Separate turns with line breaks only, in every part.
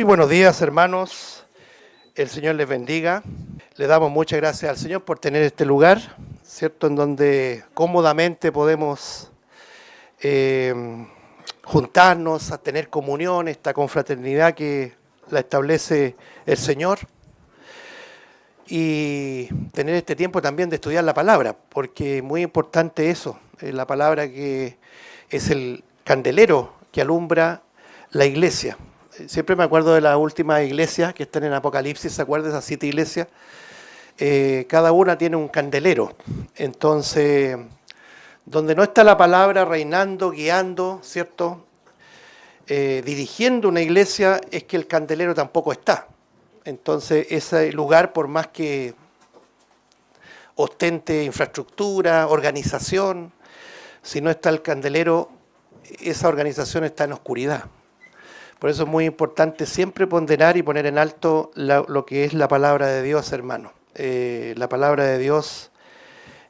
buenos días, hermanos. El Señor les bendiga. Le damos muchas gracias al Señor por tener este lugar, ¿cierto?, en donde cómodamente podemos juntarnos, a tener comunión, esta confraternidad que la establece el Señor, y tener este tiempo también de estudiar la palabra, porque es muy importante eso, la palabra que es el candelero que alumbra la iglesia. Siempre me acuerdo de las últimas iglesias que están en Apocalipsis, ¿se acuerdan de esas 7 iglesias? Cada una tiene un candelero. Entonces, donde no está la palabra reinando, guiando, ¿cierto?, dirigiendo una iglesia, es que el candelero tampoco está. Entonces, ese lugar, por más que ostente infraestructura, organización, si no está el candelero, esa organización está en oscuridad. Por eso es muy importante siempre ponderar y poner en alto lo que es la palabra de Dios, hermano. La palabra de Dios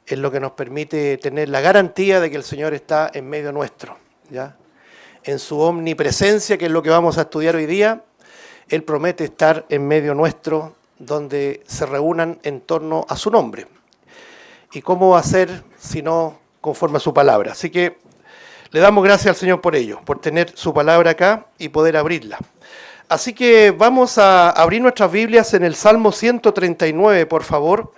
es lo que nos permite tener la garantía de que el Señor está en medio nuestro, ¿ya? En su omnipresencia, que es lo que vamos a estudiar hoy día, Él promete estar en medio nuestro, donde se reúnan en torno a su nombre. ¿Y cómo va a ser si no conforme a su palabra? Así que le damos gracias al Señor por ello, por tener su palabra acá y poder abrirla. Así que vamos a abrir nuestras Biblias en el Salmo 139, por favor,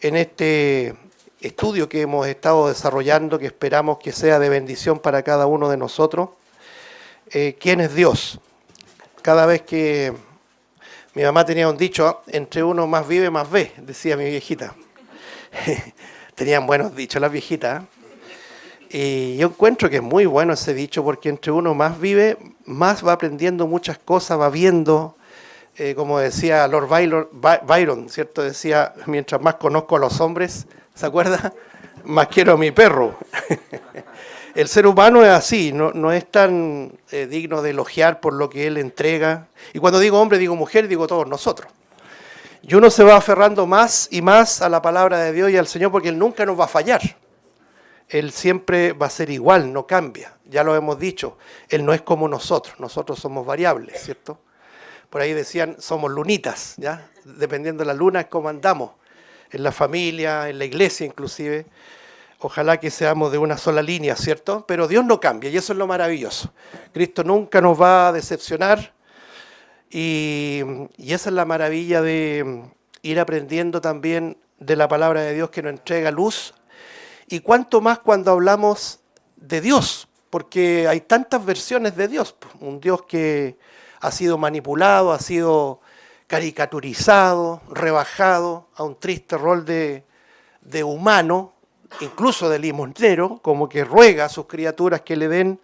en este estudio que hemos estado desarrollando, que esperamos que sea de bendición para cada uno de nosotros. ¿Quién es Dios? Cada vez que mi mamá tenía un dicho, entre uno más vive, más ve, decía mi viejita. Tenían buenos dichos las viejitas, ¿eh? Y yo encuentro que es muy bueno ese dicho, porque entre uno más vive, más va aprendiendo muchas cosas, va viendo, como decía Lord Byron, ¿cierto? Decía, mientras más conozco a los hombres, ¿se acuerda?, más quiero a mi perro. El ser humano es así, no es tan digno de elogiar por lo que él entrega. Y cuando digo hombre, digo mujer, digo todos nosotros. Y uno se va aferrando más y más a la palabra de Dios y al Señor, porque Él nunca nos va a fallar. Él siempre va a ser igual, no cambia. Ya lo hemos dicho, Él no es como nosotros somos variables, ¿cierto? Por ahí decían, somos lunitas, ¿ya? Dependiendo de la luna es como andamos, en la familia, en la iglesia inclusive. Ojalá que seamos de una sola línea, ¿cierto? Pero Dios no cambia y eso es lo maravilloso. Cristo nunca nos va a decepcionar y esa es la maravilla de ir aprendiendo también de la palabra de Dios, que nos entrega luz. Y cuánto más cuando hablamos de Dios, porque hay tantas versiones de Dios. Un Dios que ha sido manipulado, ha sido caricaturizado, rebajado a un triste rol de humano, incluso de limosnero, como que ruega a sus criaturas que le den.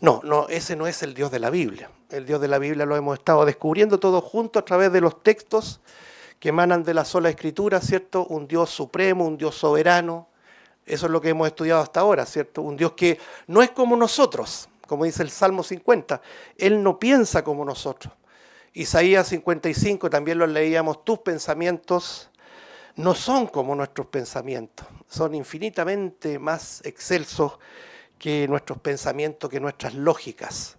No, ese no es el Dios de la Biblia. El Dios de la Biblia lo hemos estado descubriendo todos juntos a través de los textos que emanan de la sola Escritura, ¿cierto? Un Dios supremo, un Dios soberano. Eso es lo que hemos estudiado hasta ahora, ¿cierto? Un Dios que no es como nosotros, como dice el Salmo 50. Él no piensa como nosotros. Isaías 55, también lo leíamos, tus pensamientos no son como nuestros pensamientos. Son infinitamente más excelsos que nuestros pensamientos, que nuestras lógicas.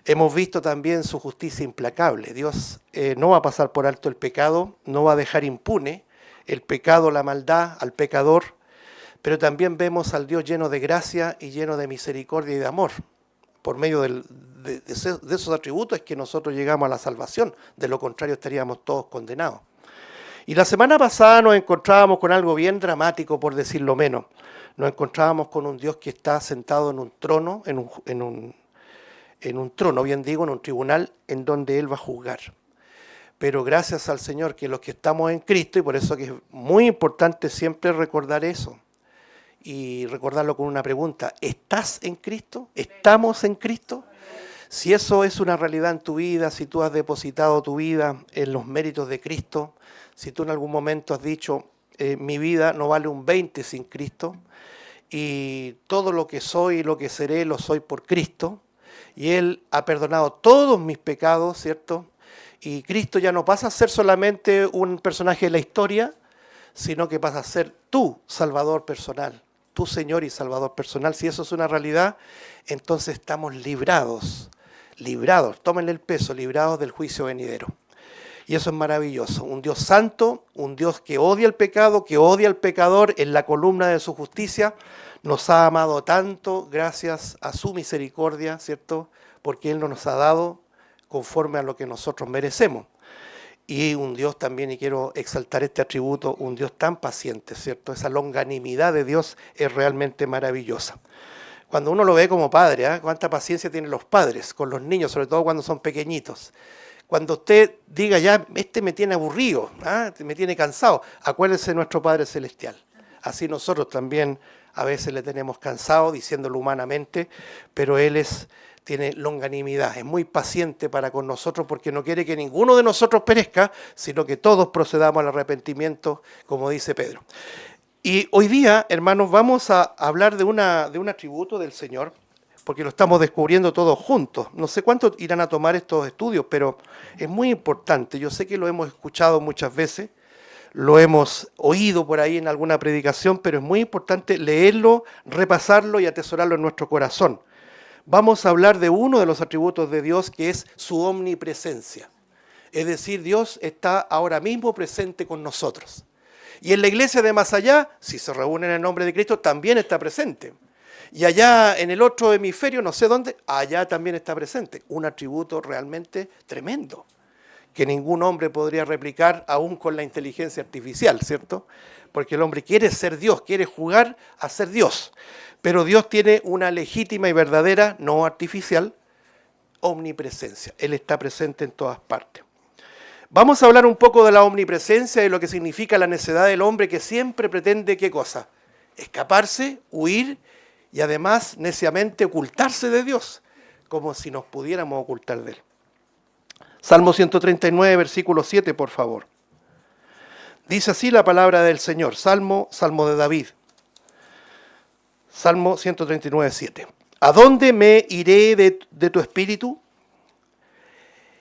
Hemos visto también su justicia implacable. Dios no va a pasar por alto el pecado, no va a dejar impune el pecado, la maldad al pecador. Pero también vemos al Dios lleno de gracia y lleno de misericordia y de amor. Por medio de esos atributos es que nosotros llegamos a la salvación. De lo contrario estaríamos todos condenados. Y la semana pasada nos encontrábamos con algo bien dramático, por decirlo menos. Nos encontrábamos con un Dios que está sentado en un trono, en un trono, bien digo, en un tribunal, en donde Él va a juzgar. Pero gracias al Señor que los que estamos en Cristo, y por eso que es muy importante siempre recordar eso, y recordarlo con una pregunta: ¿estás en Cristo? ¿Estamos en Cristo? Si eso es una realidad en tu vida, si tú has depositado tu vida en los méritos de Cristo, si tú en algún momento has dicho, mi vida no vale un 20 sin Cristo, y todo lo que soy y lo que seré lo soy por Cristo, y Él ha perdonado todos mis pecados, ¿cierto? Y Cristo ya no pasa a ser solamente un personaje de la historia, sino que pasa a ser tu Salvador personal, tu Señor y Salvador personal. Si eso es una realidad, entonces estamos librados librados, tómenle el peso, librados del juicio venidero. Y eso es maravilloso. Un Dios santo, un Dios que odia el pecado, que odia al pecador en la columna de su justicia, nos ha amado tanto gracias a su misericordia, ¿cierto? Porque Él no nos ha dado conforme a lo que nosotros merecemos. Y un Dios también, y quiero exaltar este atributo, un Dios tan paciente, ¿cierto? Esa longanimidad de Dios es realmente maravillosa. Cuando uno lo ve como padre, ¿eh? Cuánta paciencia tienen los padres con los niños, sobre todo cuando son pequeñitos. Cuando usted diga, ya, este me tiene aburrido, ¿ah? Me tiene cansado, acuérdese de nuestro Padre Celestial. Así nosotros también a veces le tenemos cansado, diciéndolo humanamente, pero Él tiene longanimidad, es muy paciente para con nosotros porque no quiere que ninguno de nosotros perezca, sino que todos procedamos al arrepentimiento, como dice Pedro. Y hoy día, hermanos, vamos a hablar de un atributo del Señor, porque lo estamos descubriendo todos juntos. No sé cuánto irán a tomar estos estudios, pero es muy importante. Yo sé que lo hemos escuchado muchas veces, lo hemos oído por ahí en alguna predicación, pero es muy importante leerlo, repasarlo y atesorarlo en nuestro corazón. Vamos a hablar de uno de los atributos de Dios, que es su omnipresencia. Es decir, Dios está ahora mismo presente con nosotros. Y en la iglesia de más allá, si se reúnen en el nombre de Cristo, también está presente. Y allá en el otro hemisferio, no sé dónde, allá también está presente. Un atributo realmente tremendo, que ningún hombre podría replicar aún con la inteligencia artificial, ¿cierto? Porque el hombre quiere ser Dios, quiere jugar a ser Dios. Pero Dios tiene una legítima y verdadera, no artificial, omnipresencia. Él está presente en todas partes. Vamos a hablar un poco de la omnipresencia y lo que significa la necedad del hombre que siempre pretende, ¿qué cosa? Escaparse, huir y además neciamente ocultarse de Dios, como si nos pudiéramos ocultar de Él. Salmo 139, versículo 7, por favor. Dice así la palabra del Señor, Salmo de David. Salmo 139, 7. ¿A dónde me iré de tu espíritu?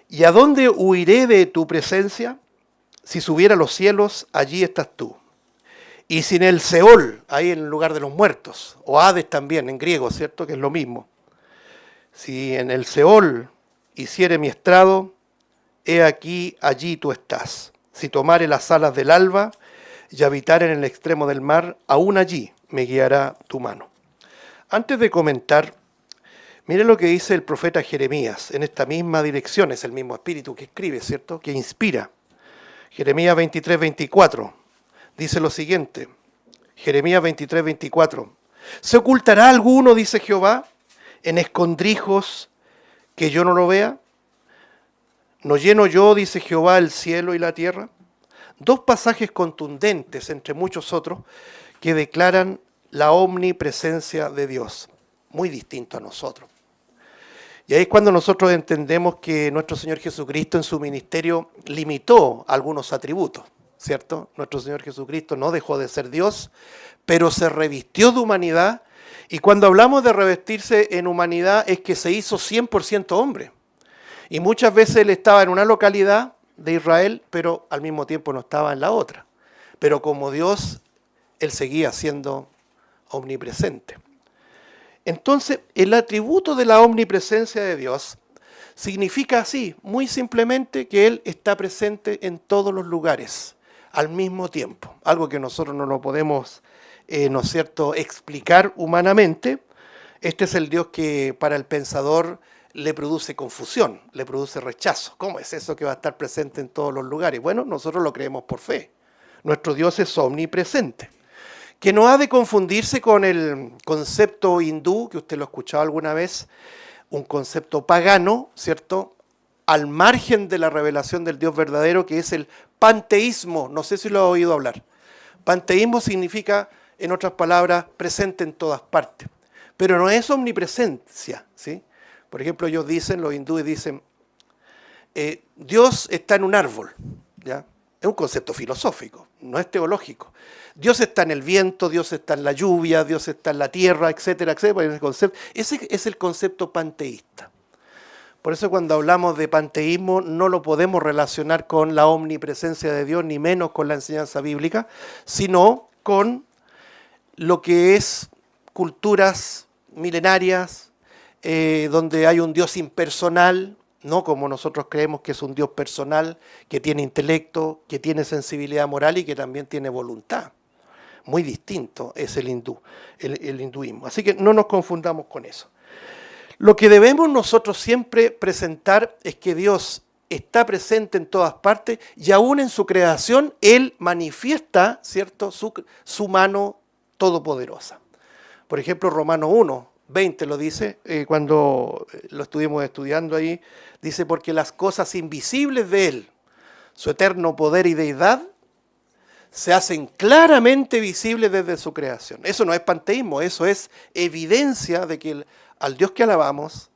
¿Y a dónde huiré de tu presencia? Si subiera a los cielos, allí estás tú. Y si en el Seol, ahí en el lugar de los muertos, o Hades también, en griego, ¿cierto? Que es lo mismo. Si en el Seol hiciere mi estrado, he aquí, allí tú estás. Si tomare las alas del alba y habitare en el extremo del mar, aún allí me guiará tu mano. Antes de comentar, mire lo que dice el profeta Jeremías en esta misma dirección, es el mismo espíritu que escribe, ¿cierto? Que inspira. Jeremías 23, 24, dice lo siguiente, Jeremías 23, 24. ¿Se ocultará alguno, dice Jehová, en escondrijos que yo no lo vea? ¿No lleno yo, dice Jehová, el cielo y la tierra? Dos pasajes contundentes, entre muchos otros, que declaran la omnipresencia de Dios, muy distinto a nosotros. Y ahí es cuando nosotros entendemos que nuestro Señor Jesucristo en su ministerio limitó algunos atributos, ¿cierto? Nuestro Señor Jesucristo no dejó de ser Dios, pero se revistió de humanidad, y cuando hablamos de revestirse en humanidad es que se hizo 100% hombre. Y muchas veces Él estaba en una localidad de Israel, pero al mismo tiempo no estaba en la otra. Pero como Dios, Él seguía siendo omnipresente. Entonces, el atributo de la omnipresencia de Dios significa así, muy simplemente, que Él está presente en todos los lugares al mismo tiempo. Algo que nosotros no lo podemos, ¿no es cierto?, explicar humanamente. Este es el Dios que para el pensador le produce confusión, le produce rechazo. ¿Cómo es eso que va a estar presente en todos los lugares? Bueno, nosotros lo creemos por fe. Nuestro Dios es omnipresente. Que no ha de confundirse con el concepto hindú, que usted lo ha escuchado alguna vez, un concepto pagano, ¿cierto?, al margen de la revelación del Dios verdadero, que es el panteísmo. No sé si lo ha oído hablar. Panteísmo significa, en otras palabras, presente en todas partes. Pero no es omnipresencia, ¿sí? Por ejemplo, ellos dicen, los hindúes dicen, Dios está en un árbol, ¿ya? Es un concepto filosófico, no es teológico. Dios está en el viento, Dios está en la lluvia, Dios está en la tierra, etcétera, etcétera. Ese es el concepto panteísta. Por eso cuando hablamos de panteísmo no lo podemos relacionar con la omnipresencia de Dios, ni menos con la enseñanza bíblica, sino con lo que es culturas milenarias, donde hay un Dios impersonal, no como nosotros creemos que es un Dios personal, que tiene intelecto, que tiene sensibilidad moral y que también tiene voluntad. Muy distinto es el hinduismo. Así que no nos confundamos con eso. Lo que debemos nosotros siempre presentar es que Dios está presente en todas partes y aún en su creación Él manifiesta, ¿cierto?, su mano todopoderosa. Por ejemplo, Romanos 1:20 lo dice, cuando lo estuvimos estudiando ahí, dice, porque las cosas invisibles de Él, su eterno poder y deidad, se hacen claramente visibles desde su creación. Eso no es panteísmo, eso es evidencia de que al Dios que alabamos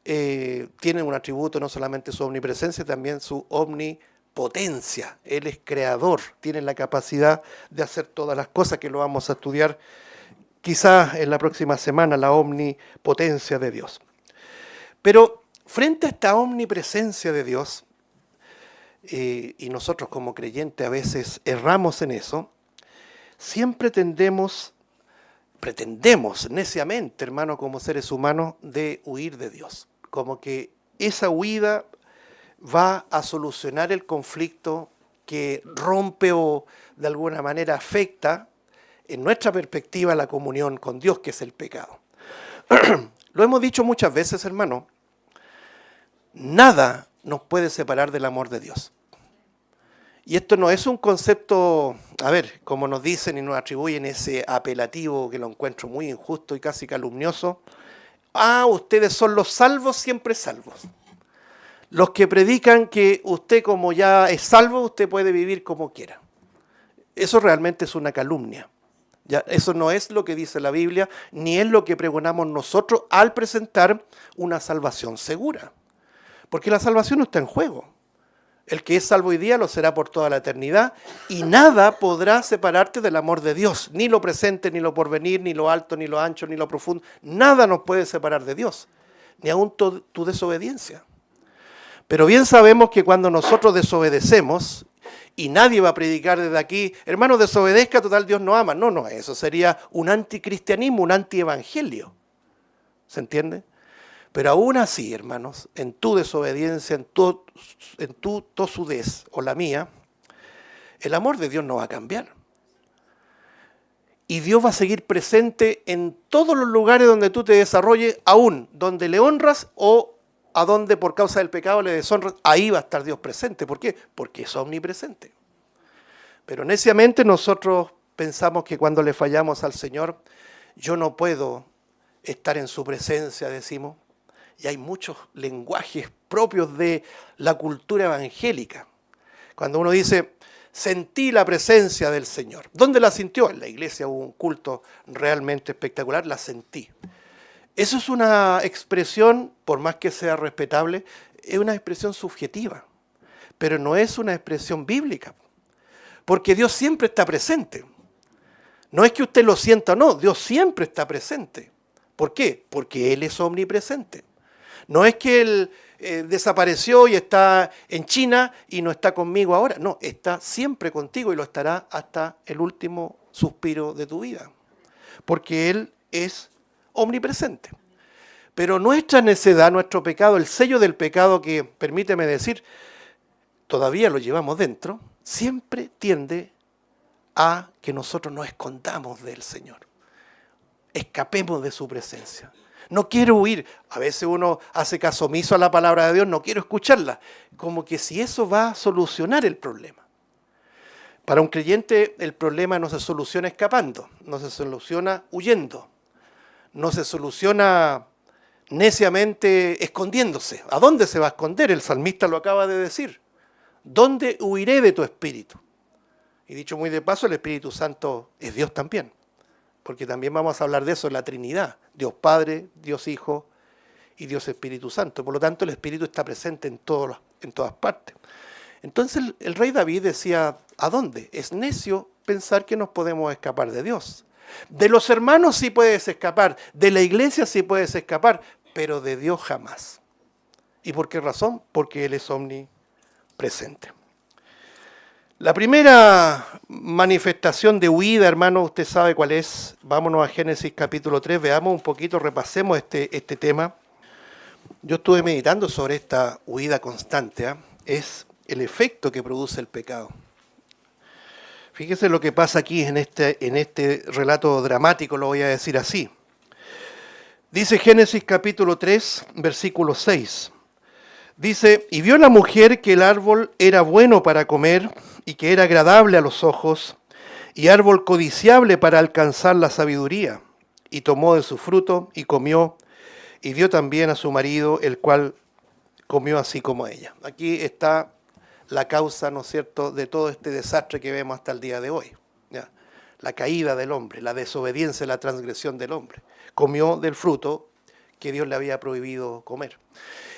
tiene un atributo, no solamente su omnipresencia, también su omnipotencia. Él es creador, tiene la capacidad de hacer todas las cosas, que lo vamos a estudiar quizás en la próxima semana, la omnipotencia de Dios. Pero frente a esta omnipresencia de Dios, y nosotros como creyentes a veces erramos en eso, siempre pretendemos neciamente, hermano, como seres humanos, de huir de Dios. Como que esa huida va a solucionar el conflicto que rompe o de alguna manera afecta en nuestra perspectiva la comunión con Dios, que es el pecado. Lo hemos dicho muchas veces, hermano, nada nos puede separar del amor de Dios. Y esto no es un concepto, como nos dicen y nos atribuyen ese apelativo que lo encuentro muy injusto y casi calumnioso. Ustedes son los salvos, siempre salvos. Los que predican que usted, como ya es salvo, usted puede vivir como quiera. Eso realmente es una calumnia. Ya, eso no es lo que dice la Biblia, ni es lo que pregonamos nosotros al presentar una salvación segura. Porque la salvación no está en juego. El que es salvo hoy día lo será por toda la eternidad y nada podrá separarte del amor de Dios. Ni lo presente, ni lo porvenir, ni lo alto, ni lo ancho, ni lo profundo. Nada nos puede separar de Dios, ni aun tu desobediencia. Pero bien sabemos que cuando nosotros desobedecemos, y nadie va a predicar desde aquí, hermano, desobedezca, total Dios no ama. No, eso sería un anticristianismo, un antievangelio. ¿Se entiende? Pero aún así, hermanos, en tu desobediencia, en tu tosudez o la mía, el amor de Dios no va a cambiar. Y Dios va a seguir presente en todos los lugares donde tú te desarrolles, aún donde le honras o a donde por causa del pecado le deshonras, ahí va a estar Dios presente. ¿Por qué? Porque es omnipresente. Pero neciamente nosotros pensamos que cuando le fallamos al Señor, yo no puedo estar en su presencia, decimos. Y hay muchos lenguajes propios de la cultura evangélica. Cuando uno dice, sentí la presencia del Señor. ¿Dónde la sintió? En la iglesia hubo un culto realmente espectacular, la sentí. Eso es una expresión, por más que sea respetable, es una expresión subjetiva, pero no es una expresión bíblica, porque Dios siempre está presente. No es que usted lo sienta o no, Dios siempre está presente. ¿Por qué? Porque Él es omnipresente. No es que Él desapareció y está en China y no está conmigo ahora. No, está siempre contigo y lo estará hasta el último suspiro de tu vida. Porque Él es omnipresente. Pero nuestra necedad, nuestro pecado, el sello del pecado que, permíteme decir, todavía lo llevamos dentro, siempre tiende a que nosotros nos escondamos del Señor. Escapemos de su presencia. No quiero huir. A veces uno hace caso omiso a la palabra de Dios, no quiero escucharla. Como que si eso va a solucionar el problema. Para un creyente el problema no se soluciona escapando, no se soluciona huyendo, no se soluciona neciamente escondiéndose. ¿A dónde se va a esconder? El salmista lo acaba de decir. ¿Dónde huiré de tu espíritu? Y dicho muy de paso, el Espíritu Santo es Dios también. Porque también vamos a hablar de eso en la Trinidad. Dios Padre, Dios Hijo y Dios Espíritu Santo. Por lo tanto, el Espíritu está presente en todas partes. Entonces el rey David decía, ¿a dónde? Es necio pensar que nos podemos escapar de Dios. De los hermanos sí puedes escapar, de la iglesia sí puedes escapar, pero de Dios jamás. ¿Y por qué razón? Porque Él es omnipresente. La primera manifestación de huida, hermano, usted sabe cuál es. Vámonos a Génesis capítulo 3, veamos un poquito, repasemos este tema. Yo estuve meditando sobre esta huida constante, ¿ah? Es el efecto que produce el pecado. Fíjese lo que pasa aquí en este relato dramático, lo voy a decir así. Dice Génesis capítulo 3, versículo 6. Dice, y vio la mujer que el árbol era bueno para comer y que era agradable a los ojos y árbol codiciable para alcanzar la sabiduría. Y tomó de su fruto y comió y dio también a su marido, el cual comió así como ella. Aquí está la causa, ¿no es cierto?, de todo este desastre que vemos hasta el día de hoy. ¿Ya? La caída del hombre, la desobediencia, la transgresión del hombre. Comió del fruto que Dios le había prohibido comer.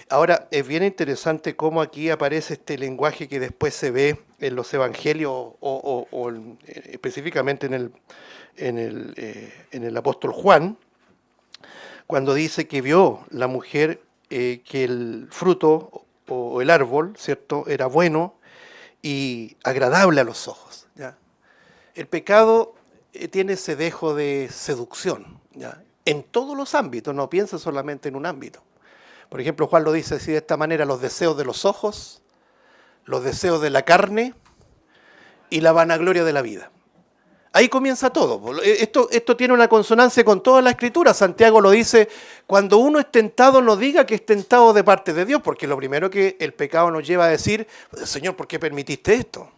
Ahora, es bien interesante cómo aquí aparece este lenguaje que después se ve en los evangelios específicamente en el apóstol Juan, cuando dice que vio la mujer que el fruto o el árbol, ¿cierto?, era bueno y agradable a los ojos. ¿Ya? El pecado tiene ese dejo de seducción, ¿ya? En todos los ámbitos, no piensa solamente en un ámbito. Por ejemplo, Juan lo dice así de esta manera: los deseos de los ojos, los deseos de la carne y la vanagloria de la vida. Ahí comienza todo. Esto tiene una consonancia con toda la Escritura. Santiago lo dice: cuando uno es tentado, no diga que es tentado de parte de Dios, porque lo primero que el pecado nos lleva a decir: Señor, ¿por qué permitiste esto?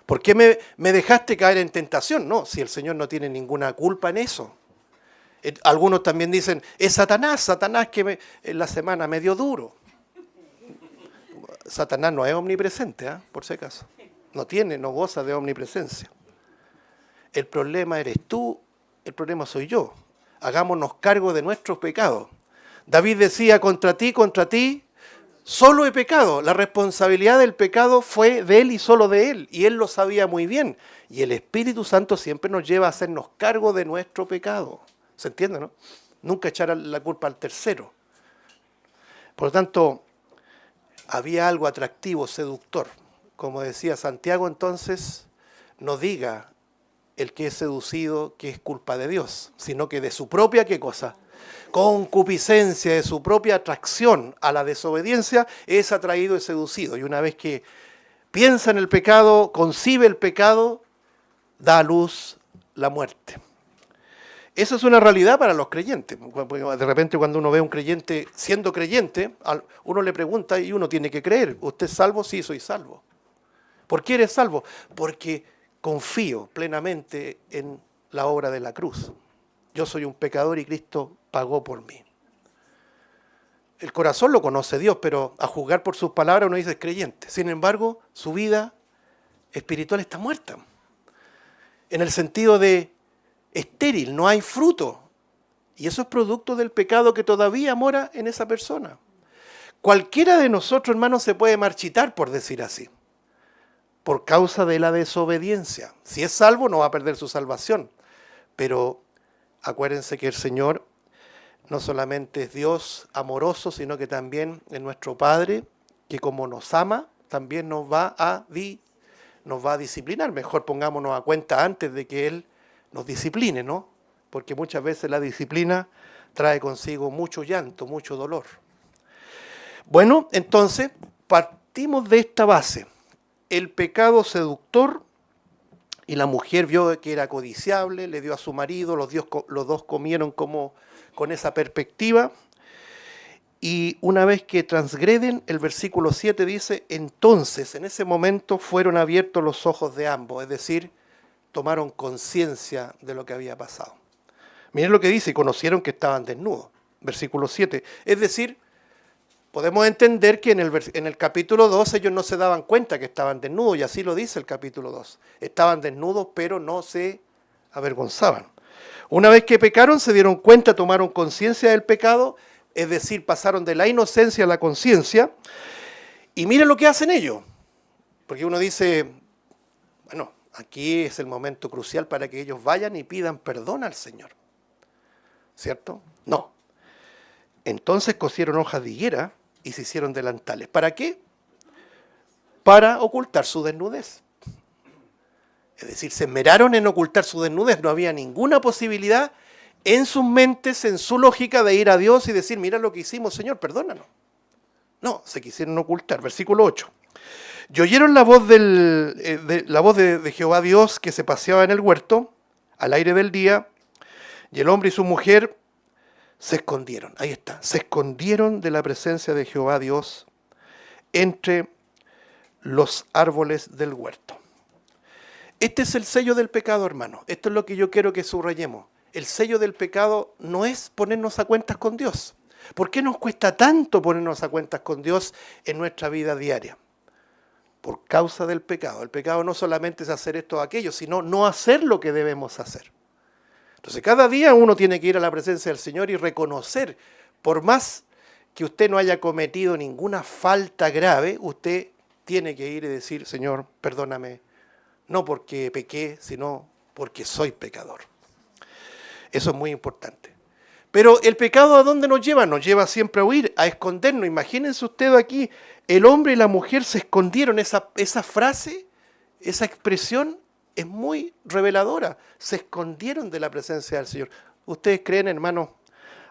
¿Por qué me dejaste caer en tentación? No, si el Señor no tiene ninguna culpa en eso. Algunos también dicen: es Satanás que en la semana me dio duro. Satanás no es omnipresente, por si acaso. No goza de omnipresencia. El problema eres tú, el problema soy yo. Hagámonos cargo de nuestros pecados. David decía: contra ti, solo he pecado. La responsabilidad del pecado fue de él y solo de él. Y él lo sabía muy bien. Y el Espíritu Santo siempre nos lleva a hacernos cargo de nuestro pecado. ¿Se entiende, no? Nunca echar la culpa al tercero. Por lo tanto, había algo atractivo, seductor. Como decía Santiago, entonces, no diga el que es seducido que es culpa de Dios, sino que de su propia, ¿qué cosa? Concupiscencia, de su propia atracción a la desobediencia, es atraído y seducido. Y una vez que piensa en el pecado, concibe el pecado, da a luz la muerte. Eso es una realidad para los creyentes. De repente, cuando uno ve a un creyente siendo creyente, uno le pregunta y uno tiene que creer: ¿usted es salvo? Sí, soy salvo. ¿Por qué eres salvo? Porque confío plenamente en la obra de la cruz. Yo soy un pecador y Cristo pagó por mí. El corazón lo conoce Dios, pero a juzgar por sus palabras uno dice: es creyente. Sin embargo, su vida espiritual está muerta. En el sentido de estéril, no hay fruto. Y eso es producto del pecado que todavía mora en esa persona. Cualquiera de nosotros, hermanos, se puede marchitar, por decir así, por causa de la desobediencia. Si es salvo, no va a perder su salvación. Pero acuérdense que el Señor no solamente es Dios amoroso, sino que también es nuestro Padre, que como nos ama, también nos va a disciplinar. Mejor pongámonos a cuenta antes de que Él nos discipline, ¿no? Porque muchas veces la disciplina trae consigo mucho llanto, mucho dolor. Bueno, entonces, partimos de esta base. El pecado seductor, y la mujer vio que era codiciable, le dio a su marido, los dos comieron con esa perspectiva. Y una vez que transgreden, el versículo 7 dice: entonces, en ese momento fueron abiertos los ojos de ambos, es decir, tomaron conciencia de lo que había pasado. Miren lo que dice: y conocieron que estaban desnudos. Versículo 7. Es decir, podemos entender que en el capítulo 2 ellos no se daban cuenta que estaban desnudos, y así lo dice el capítulo 2. Estaban desnudos, pero no se avergonzaban. Una vez que pecaron, se dieron cuenta, tomaron conciencia del pecado, es decir, pasaron de la inocencia a la conciencia. Y miren lo que hacen ellos. Porque uno dice: bueno, aquí es el momento crucial para que ellos vayan y pidan perdón al Señor. ¿Cierto? No. Entonces cosieron hojas de higuera y se hicieron delantales. ¿Para qué? Para ocultar su desnudez. Es decir, se esmeraron en ocultar su desnudez. No había ninguna posibilidad en sus mentes, en su lógica de ir a Dios y decir, mira lo que hicimos, Señor, perdónanos. No, se quisieron ocultar. Versículo 8. Y oyeron la voz, de Jehová Dios que se paseaba en el huerto, al aire del día, y el hombre y su mujer se escondieron. Ahí está, se escondieron de la presencia de Jehová Dios entre los árboles del huerto. Este es el sello del pecado, hermano. Esto es lo que yo quiero que subrayemos. El sello del pecado no es ponernos a cuentas con Dios. ¿Por qué nos cuesta tanto ponernos a cuentas con Dios en nuestra vida diaria? Por causa del pecado. El pecado no solamente es hacer esto o aquello, sino no hacer lo que debemos hacer. Entonces cada día uno tiene que ir a la presencia del Señor y reconocer, por más que usted no haya cometido ninguna falta grave, usted tiene que ir y decir, Señor, perdóname, no porque pequé, sino porque soy pecador. Eso es muy importante. Pero el pecado, ¿a dónde nos lleva? Nos lleva siempre a huir, a escondernos. Imagínense usted aquí, el hombre y la mujer se escondieron. Esa frase, esa expresión es muy reveladora. Se escondieron de la presencia del Señor. ¿Ustedes creen, hermanos,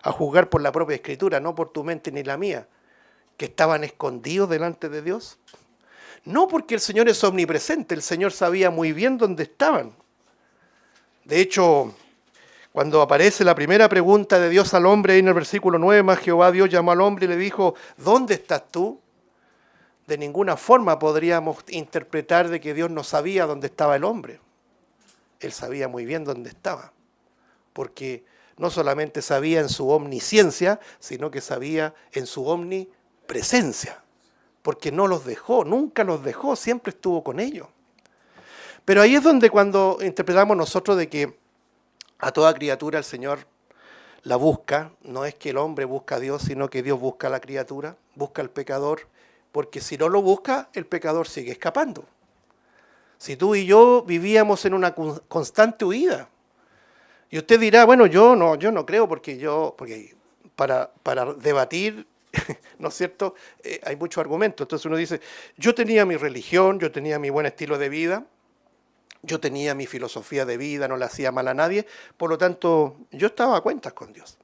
a juzgar por la propia Escritura, no por tu mente ni la mía, que estaban escondidos delante de Dios? No, porque el Señor es omnipresente. El Señor sabía muy bien dónde estaban. De hecho, cuando aparece la primera pregunta de Dios al hombre, ahí en el versículo 9, más Jehová Dios llamó al hombre y le dijo, ¿dónde estás tú? De ninguna forma podríamos interpretar de que Dios no sabía dónde estaba el hombre. Él sabía muy bien dónde estaba, porque no solamente sabía en su omnisciencia, sino que sabía en su omnipresencia, porque no los dejó, nunca los dejó, siempre estuvo con ellos. Pero ahí es donde cuando interpretamos nosotros de que a toda criatura el Señor la busca, no es que el hombre busca a Dios, sino que Dios busca a la criatura, busca al pecador, porque si no lo busca, el pecador sigue escapando. Si tú y yo vivíamos en una constante huida, y usted dirá, bueno, yo no creo, porque para debatir, ¿no es cierto?, hay muchos argumentos. Entonces uno dice, yo tenía mi religión, yo tenía mi buen estilo de vida, yo tenía mi filosofía de vida, no le hacía mal a nadie, por lo tanto, yo estaba a cuentas con Dios.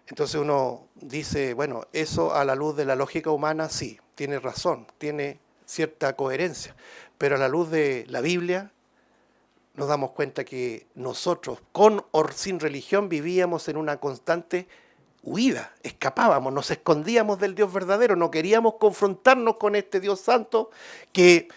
Entonces uno dice, bueno, eso a la luz de la lógica humana, sí, tiene razón, tiene cierta coherencia, pero a la luz de la Biblia nos damos cuenta que nosotros, con o sin religión, vivíamos en una constante huida, escapábamos, nos escondíamos del Dios verdadero, no queríamos confrontarnos con este Dios santo que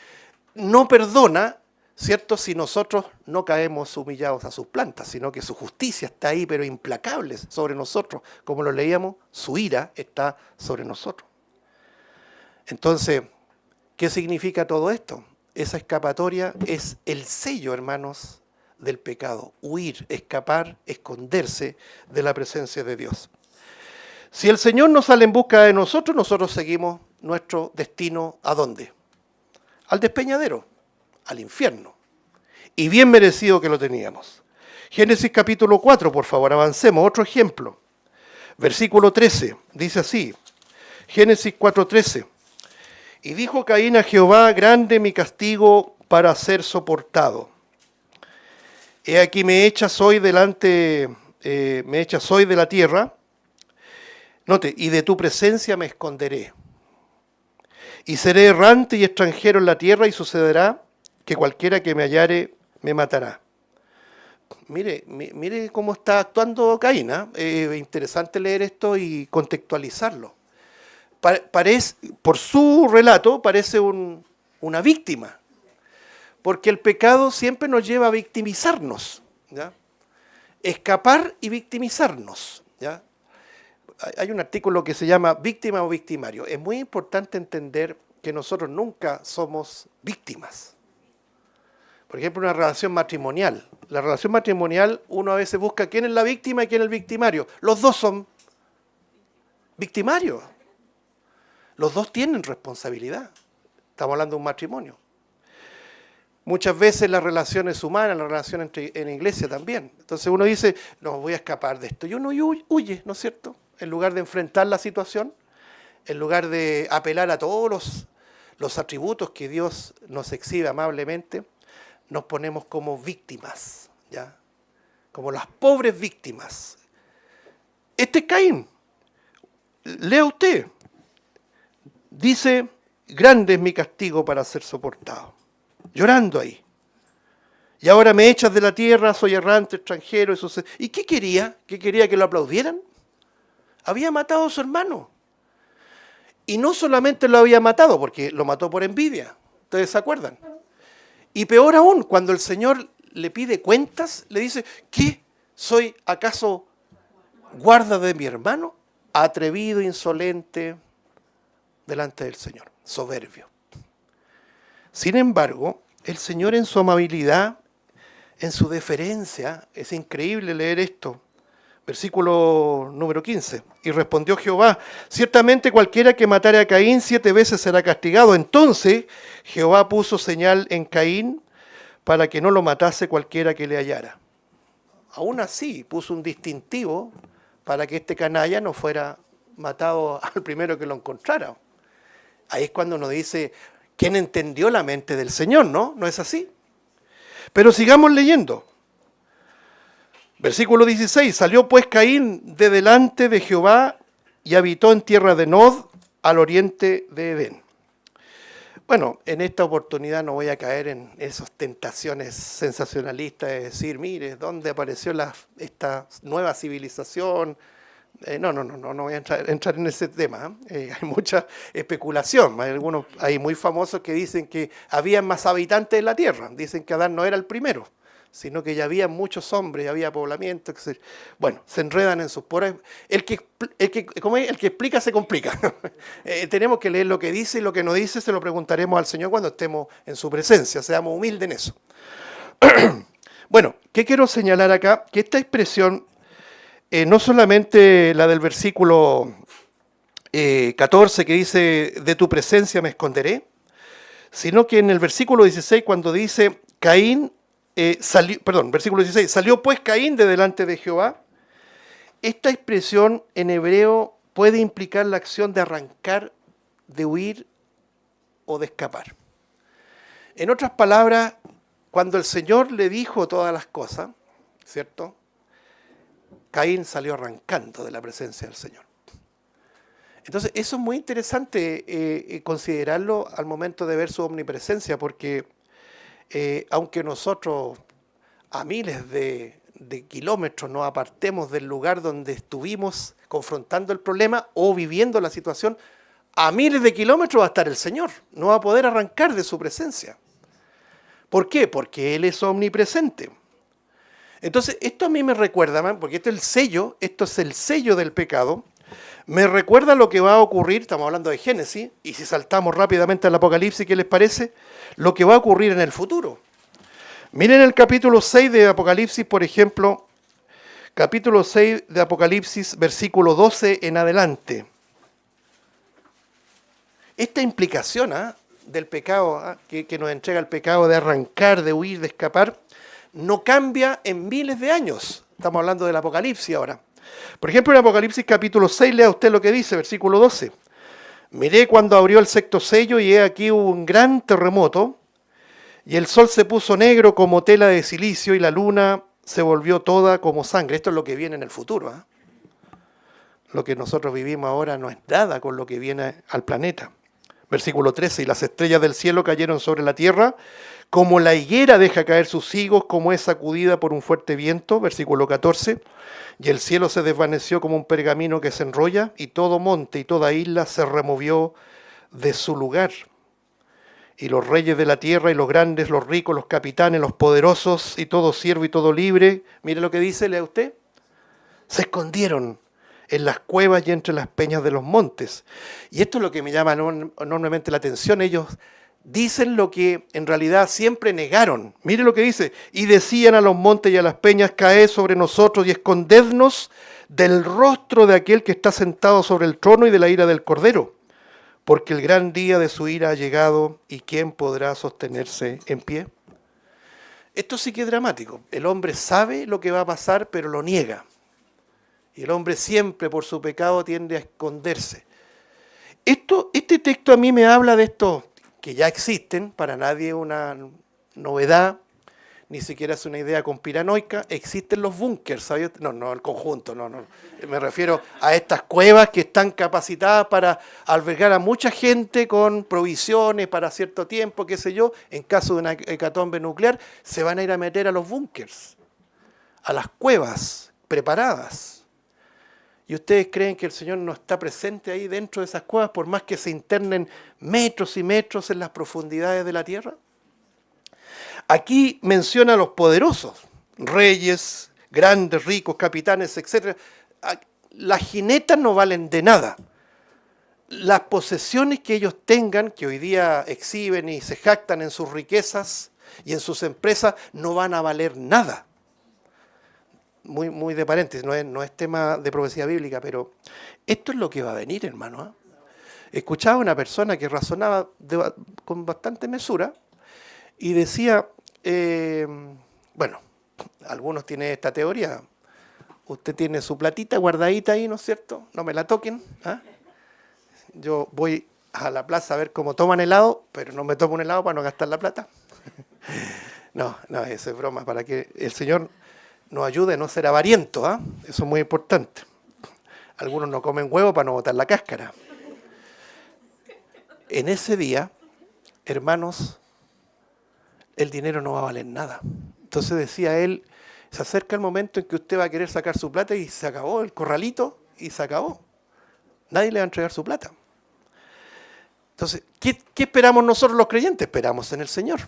no perdona, ¿cierto?, si nosotros no caemos humillados a sus plantas, sino que su justicia está ahí, pero implacable sobre nosotros. Como lo leíamos, su ira está sobre nosotros. Entonces, ¿qué significa todo esto? Esa escapatoria es el sello, hermanos, del pecado. Huir, escapar, esconderse de la presencia de Dios. Si el Señor no sale en busca de nosotros, nosotros seguimos nuestro destino, ¿a dónde? Al despeñadero, al infierno. Y bien merecido que lo teníamos. Génesis capítulo 4, por favor, avancemos. Otro ejemplo. Versículo 13, dice así. Génesis 4:13. Y dijo Caín a Jehová, grande mi castigo para ser soportado. He aquí me echas hoy de la tierra. Note, y de tu presencia me esconderé. Y seré errante y extranjero en la tierra, y sucederá que cualquiera que me hallare me matará. Mire cómo está actuando Caín, ¿eh? Interesante leer esto y contextualizarlo. Por su relato parece una víctima, porque el pecado siempre nos lleva a victimizarnos, ¿ya? Escapar y victimizarnos, ¿ya? Hay un artículo que se llama víctima o victimario. Es muy importante entender que nosotros nunca somos víctimas. Por ejemplo, una relación matrimonial. La relación matrimonial, uno a veces busca quién es la víctima y quién es el victimario. Los dos son victimarios. Los dos tienen responsabilidad. Estamos hablando de un matrimonio. Muchas veces las relaciones humanas, la relación en la iglesia también. Entonces uno dice, no, voy a escapar de esto. Y uno huye, ¿no es cierto? En lugar de enfrentar la situación, en lugar de apelar a todos los atributos que Dios nos exhibe amablemente, nos ponemos como víctimas, ¿ya? como las pobres víctimas. Este es Caín. Lea usted. Dice, grande es mi castigo para ser soportado. Llorando ahí. Y ahora me echas de la tierra, soy errante, extranjero. ¿Y qué quería? ¿Qué quería, que lo aplaudieran? Había matado a su hermano. Y no solamente lo había matado, porque lo mató por envidia. ¿Ustedes se acuerdan? Y peor aún, cuando el Señor le pide cuentas, le dice, ¿qué? ¿Soy acaso guarda de mi hermano? Atrevido, insolente, delante del Señor, soberbio. Sin embargo, el Señor en su amabilidad, en su deferencia, es increíble leer esto. Versículo número 15. Y respondió Jehová, ciertamente cualquiera que matare a Caín 7 veces será castigado. Entonces Jehová puso señal en Caín para que no lo matase cualquiera que le hallara. Aún así puso un distintivo para que este canalla no fuera matado al primero que lo encontrara. Ahí es cuando nos dice, ¿quién entendió la mente del Señor? ¿No? ¿No es así? Pero sigamos leyendo. Versículo 16, salió pues Caín de delante de Jehová y habitó en tierra de Nod, al oriente de Edén. Bueno, en esta oportunidad no voy a caer en esas tentaciones sensacionalistas de decir, mire, ¿dónde apareció esta nueva civilización? No voy a entrar en ese tema. Hay mucha especulación. Hay muy famosos que dicen que había más habitantes en la tierra. Dicen que Adán no era el primero, sino que ya había muchos hombres, ya había poblamiento. Bueno, se enredan en sus poros. El que explica se complica. Tenemos que leer lo que dice y lo que no dice se lo preguntaremos al Señor cuando estemos en su presencia. Seamos humildes en eso. Bueno, ¿qué quiero señalar acá? Que esta expresión, no solamente la del versículo 14 que dice, de tu presencia me esconderé, sino que en el versículo 16 cuando dice, versículo 16, salió pues Caín de delante de Jehová. Esta expresión en hebreo puede implicar la acción de arrancar, de huir o de escapar. En otras palabras, cuando el Señor le dijo todas las cosas, ¿cierto? Caín salió arrancando de la presencia del Señor. Entonces, eso es muy interesante considerarlo al momento de ver su omnipresencia, porque aunque nosotros a miles de kilómetros nos apartemos del lugar donde estuvimos confrontando el problema o viviendo la situación, a miles de kilómetros va a estar el Señor, no va a poder arrancar de su presencia. ¿Por qué? Porque Él es omnipresente. Entonces, esto a mí me recuerda, porque esto es el sello del pecado, me recuerda lo que va a ocurrir, estamos hablando de Génesis, y si saltamos rápidamente al Apocalipsis, ¿qué les parece? Lo que va a ocurrir en el futuro. Miren el capítulo 6 de Apocalipsis, por ejemplo, capítulo 6 de Apocalipsis, versículo 12 en adelante. Esta implicación del pecado, que nos entrega el pecado de arrancar, de huir, de escapar, no cambia en miles de años. Estamos hablando del Apocalipsis ahora. Por ejemplo, en Apocalipsis capítulo 6, lea usted lo que dice, versículo 12. Miré cuando abrió el sexto sello y he aquí hubo un gran terremoto y el sol se puso negro como tela de silicio y la luna se volvió toda como sangre. Esto es lo que viene en el futuro. Lo que nosotros vivimos ahora no es nada con lo que viene al planeta. Versículo 13, y las estrellas del cielo cayeron sobre la tierra, como la higuera deja caer sus higos, como es sacudida por un fuerte viento. Versículo 14, y el cielo se desvaneció como un pergamino que se enrolla, y todo monte y toda isla se removió de su lugar. Y los reyes de la tierra, y los grandes, los ricos, los capitanes, los poderosos, y todo siervo y todo libre, mire lo que dice, lea usted, se escondieron en las cuevas y entre las peñas de los montes. Y esto es lo que me llama enormemente la atención. Ellos dicen lo que en realidad siempre negaron. Mire lo que dice. Y decían a los montes y a las peñas, caed sobre nosotros y escondednos del rostro de aquel que está sentado sobre el trono y de la ira del Cordero. Porque el gran día de su ira ha llegado, y ¿quién podrá sostenerse en pie? Esto sí que es dramático. El hombre sabe lo que va a pasar, pero lo niega. Y el hombre siempre por su pecado tiende a esconderse. Este texto a mí me habla de esto que ya existen, para nadie una novedad. ni siquiera es una idea conspiranoica, existen los búnkers, ¿sabes? No, el conjunto, no. Me refiero a estas cuevas que están capacitadas para albergar a mucha gente con provisiones para cierto tiempo, qué sé yo. En caso de una hecatombe nuclear, se van a ir a meter a los búnkers, a las cuevas preparadas. ¿Y ustedes creen que el Señor no está presente ahí dentro de esas cuevas, por más que se internen metros y metros en las profundidades de la tierra? Aquí menciona a los poderosos, reyes, grandes, ricos, capitanes, etc. Las jinetas no valen de nada. Las posesiones que ellos tengan, que hoy día exhiben y se jactan en sus riquezas y en sus empresas, no van a valer nada. Muy de paréntesis, no es tema de profecía bíblica, pero esto es lo que va a venir, hermano. Escuchaba a una persona que razonaba con bastante mesura y decía, bueno, algunos tienen esta teoría, usted tiene su platita guardadita ahí, ¿no es cierto? No me la toquen. Yo voy a la plaza a ver cómo toman helado, pero no me tomo un helado para no gastar la plata. No, eso es broma, para que el Señor nos ayude a no ser avariento, eso es muy importante. Algunos no comen huevo para no botar la cáscara. En ese día, hermanos, el dinero no va a valer nada. Entonces decía él, se acerca el momento en que usted va a querer sacar su plata y se acabó el corralito y se acabó. Nadie le va a entregar su plata. Entonces, ¿qué esperamos nosotros los creyentes? Esperamos en el Señor.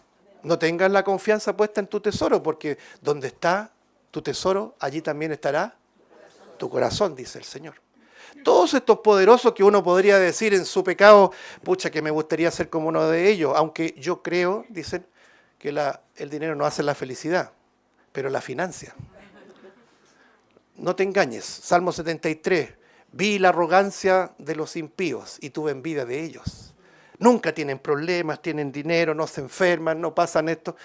No tengas la confianza puesta en tu tesoro, porque donde está tu tesoro, allí también estará tu corazón, dice el Señor. Todos estos poderosos que uno podría decir en su pecado, pucha, que me gustaría ser como uno de ellos, aunque yo creo, dicen, que el dinero no hace la felicidad, pero la financia. No te engañes, Salmo 73, vi la arrogancia de los impíos y tuve envidia de ellos. Nunca tienen problemas, tienen dinero, no se enferman, no pasan esto.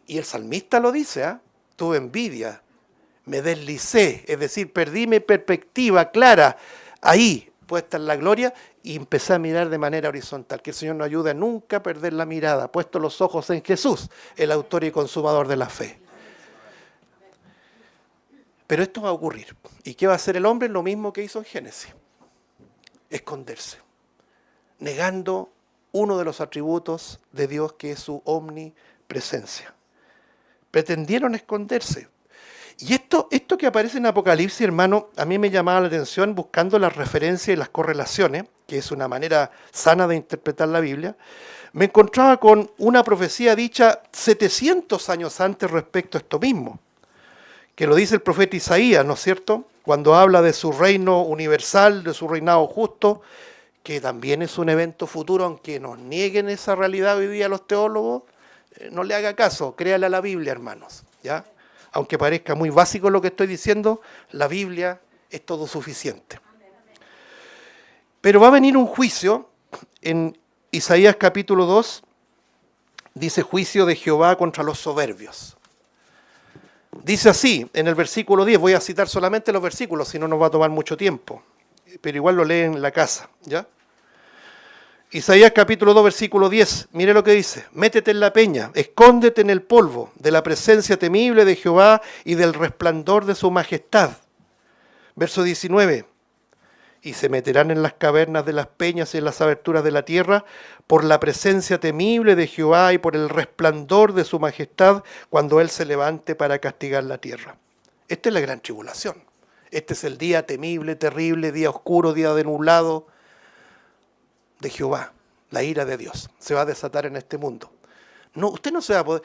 Y el salmista lo dice, tuve envidia, me deslicé, es decir, perdí mi perspectiva clara ahí, puesta en la gloria, y empecé a mirar de manera horizontal. Que el Señor nos ayude a nunca perder la mirada, puesto los ojos en Jesús, el autor y consumador de la fe. Pero esto va a ocurrir. ¿Y qué va a hacer el hombre? Lo mismo que hizo en Génesis. Esconderse. Negando uno de los atributos de Dios, que es su omnipresencia. Pretendieron esconderse. Y esto que aparece en Apocalipsis, hermano, a mí me llamaba la atención buscando las referencias y las correlaciones, que es una manera sana de interpretar la Biblia. Me encontraba con una profecía dicha 700 años antes respecto a esto mismo, que lo dice el profeta Isaías, ¿no es cierto? Cuando habla de su reino universal, de su reinado justo, que también es un evento futuro, aunque nos nieguen esa realidad hoy día los teólogos, no le haga caso, créale a la Biblia, hermanos, ¿ya? Aunque parezca muy básico lo que estoy diciendo, la Biblia es todo suficiente. Pero va a venir un juicio, en Isaías capítulo 2, dice juicio de Jehová contra los soberbios. Dice así, en el versículo 10, voy a citar solamente los versículos, si no nos va a tomar mucho tiempo, pero igual lo leen en la casa, ¿ya? Isaías capítulo 2, versículo 10, mire lo que dice: métete en la peña, escóndete en el polvo, de la presencia temible de Jehová y del resplandor de su majestad. Verso 19, y se meterán en las cavernas de las peñas y en las aberturas de la tierra, por la presencia temible de Jehová y por el resplandor de su majestad, cuando Él se levante para castigar la tierra. Esta es la gran tribulación. Este es el día temible, terrible, día oscuro, día de nublado de Jehová, la ira de Dios. Se va a desatar en este mundo. No, usted no se va a poder,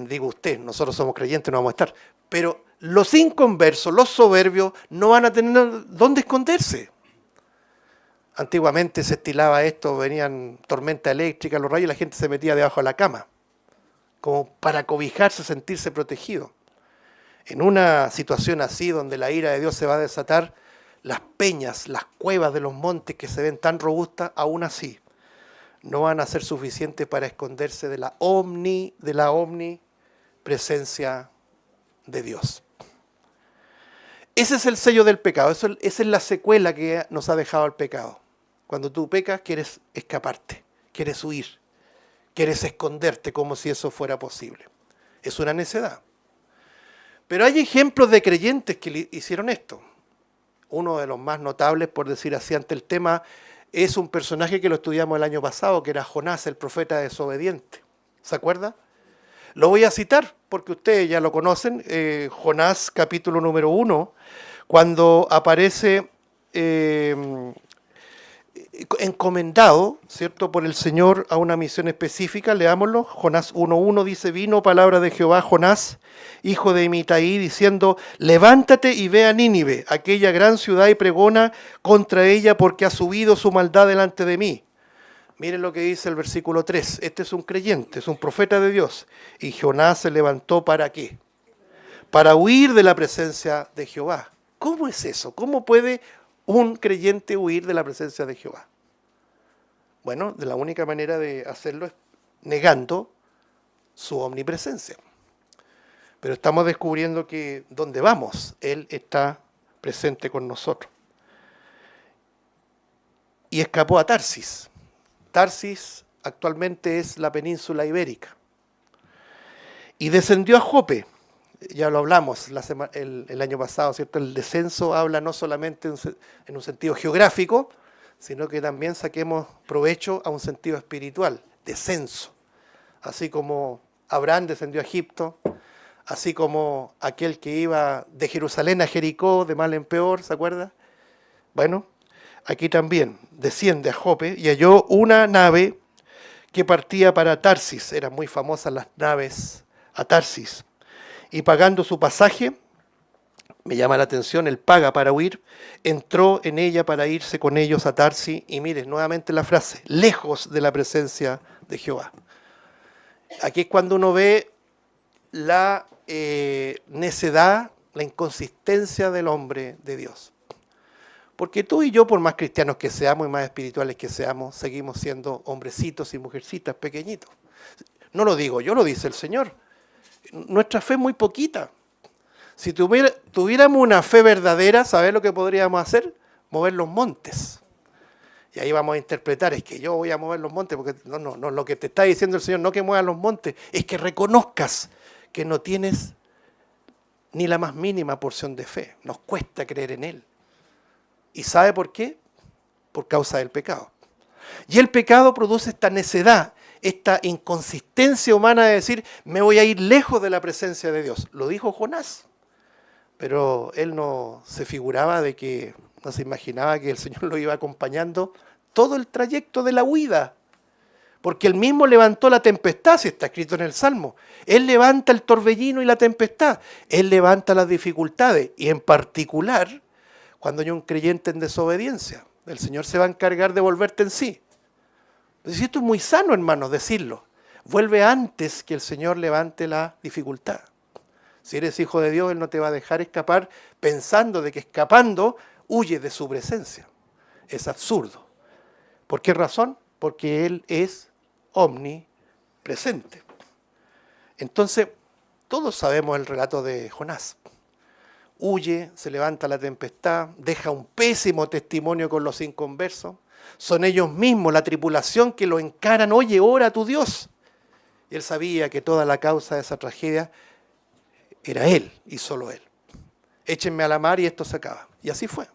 digo usted, nosotros somos creyentes, no vamos a estar, pero los inconversos, los soberbios, no van a tener dónde esconderse. Antiguamente se estilaba esto, venían tormentas eléctricas, los rayos, y la gente se metía debajo de la cama, como para cobijarse, sentirse protegido. En una situación así, donde la ira de Dios se va a desatar, las peñas, las cuevas de los montes que se ven tan robustas, aún así, no van a ser suficientes para esconderse de la omnipresencia de Dios. Ese es el sello del pecado, esa es la secuela que nos ha dejado el pecado. Cuando tú pecas, quieres escaparte, quieres huir, quieres esconderte como si eso fuera posible. Es una necedad. Pero hay ejemplos de creyentes que hicieron esto. Uno de los más notables, por decir así, ante el tema, es un personaje que lo estudiamos el año pasado, que era Jonás, el profeta desobediente. ¿Se acuerda? Lo voy a citar porque ustedes ya lo conocen. Jonás, capítulo número 1, cuando aparece encomendado, ¿cierto?, por el Señor a una misión específica. Leámoslo. Jonás 1:1 dice: vino palabra de Jehová a Jonás, hijo de Amitai, diciendo: levántate y ve a Nínive, aquella gran ciudad, y pregona contra ella, porque ha subido su maldad delante de mí. Miren lo que dice el versículo 3. Este es un creyente, es un profeta de Dios. Y Jonás se levantó, ¿para qué? Para huir de la presencia de Jehová. ¿Cómo es eso? ¿Cómo puede un creyente huir de la presencia de Jehová? Bueno, de la única manera de hacerlo es negando su omnipresencia. Pero estamos descubriendo que donde vamos, Él está presente con nosotros. Y escapó a Tarsis. Tarsis actualmente es la península ibérica. Y descendió a Jope. Ya lo hablamos el año pasado, ¿cierto? El descenso habla no solamente en un sentido geográfico, sino que también saquemos provecho a un sentido espiritual, descenso. Así como Abraham descendió a Egipto, así como aquel que iba de Jerusalén a Jericó, de mal en peor, ¿se acuerda? Bueno, aquí también desciende a Jope y halló una nave que partía para Tarsis. Eran muy famosas las naves a Tarsis. Y pagando su pasaje, me llama la atención, él paga para huir, entró en ella para irse con ellos a Tarsis. Y miren, nuevamente la frase: lejos de la presencia de Jehová. Aquí es cuando uno ve la necedad, la inconsistencia del hombre de Dios. Porque tú y yo, por más cristianos que seamos y más espirituales que seamos, seguimos siendo hombrecitos y mujercitas pequeñitos. No lo digo yo, lo dice el Señor. Nuestra fe es muy poquita. Si tuviéramos una fe verdadera, ¿sabes lo que podríamos hacer? Mover los montes. Y ahí vamos a interpretar, es que yo voy a mover los montes, porque no, lo que te está diciendo el Señor, no que muevas los montes, es que reconozcas que no tienes ni la más mínima porción de fe. Nos cuesta creer en Él. ¿Y sabe por qué? Por causa del pecado. Y el pecado produce esta necedad, esta inconsistencia humana de decir: me voy a ir lejos de la presencia de Dios. Lo dijo Jonás, pero él no se figuraba de que, no se imaginaba que el Señor lo iba acompañando todo el trayecto de la huida. Porque él mismo levantó la tempestad, si está escrito en el Salmo. Él levanta el torbellino y la tempestad. Él levanta las dificultades. Y en particular, cuando hay un creyente en desobediencia, el Señor se va a encargar de volverte en sí. Pues esto es muy sano, hermanos, decirlo. Vuelve antes que el Señor levante la dificultad. Si eres hijo de Dios, Él no te va a dejar escapar pensando de que escapando huye de su presencia. Es absurdo. ¿Por qué razón? Porque Él es omnipresente. Entonces, todos sabemos el relato de Jonás. Huye, se levanta la tempestad, deja un pésimo testimonio con los inconversos. Son ellos mismos, la tripulación, que lo encaran: oye, ora a tu Dios. Y él sabía que toda la causa de esa tragedia era él y solo él. Échenme a la mar y esto se acaba. Y así fue.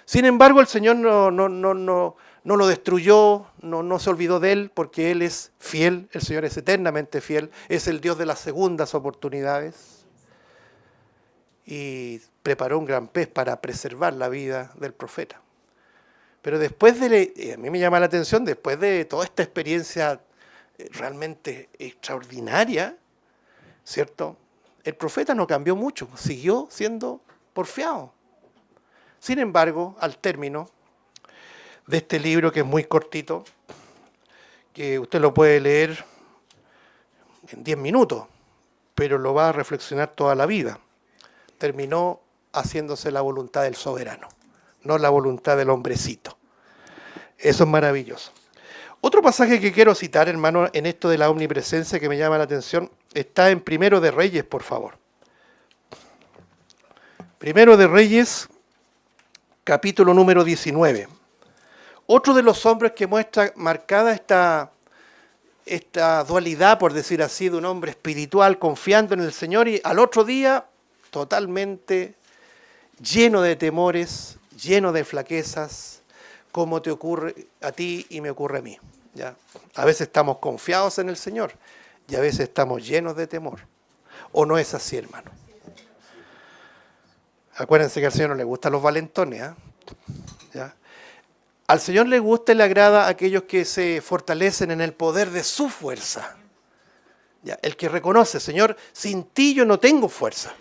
Sin embargo, el Señor no lo destruyó, no se olvidó de él, porque Él es fiel, el Señor es eternamente fiel, es el Dios de las segundas oportunidades. Y preparó un gran pez para preservar la vida del profeta. Pero después a mí me llama la atención, después de toda esta experiencia realmente extraordinaria, ¿cierto? El profeta no cambió mucho, siguió siendo porfiado. Sin embargo, al término de este libro, que es muy cortito, que usted lo puede leer en 10 minutos, pero lo va a reflexionar toda la vida, terminó haciéndose la voluntad del soberano, no la voluntad del hombrecito. Eso es maravilloso. Otro pasaje que quiero citar, hermano, en esto de la omnipresencia, que me llama la atención, está en Primero de Reyes, por favor. Primero de Reyes, capítulo número 19. Otro de los hombres que muestra marcada esta esta dualidad, por decir así, de un hombre espiritual confiando en el Señor y al otro día totalmente lleno de temores, lleno de flaquezas, como te ocurre a ti y me ocurre a mí. ¿Ya? A veces estamos confiados en el Señor y a veces estamos llenos de temor. ¿O no es así, hermano? Acuérdense que al Señor no le gustan los valentones. ¿Ya? Al Señor le gusta y le agrada a aquellos que se fortalecen en el poder de su fuerza. ¿Ya? El que reconoce, Señor, sin ti yo no tengo fuerza.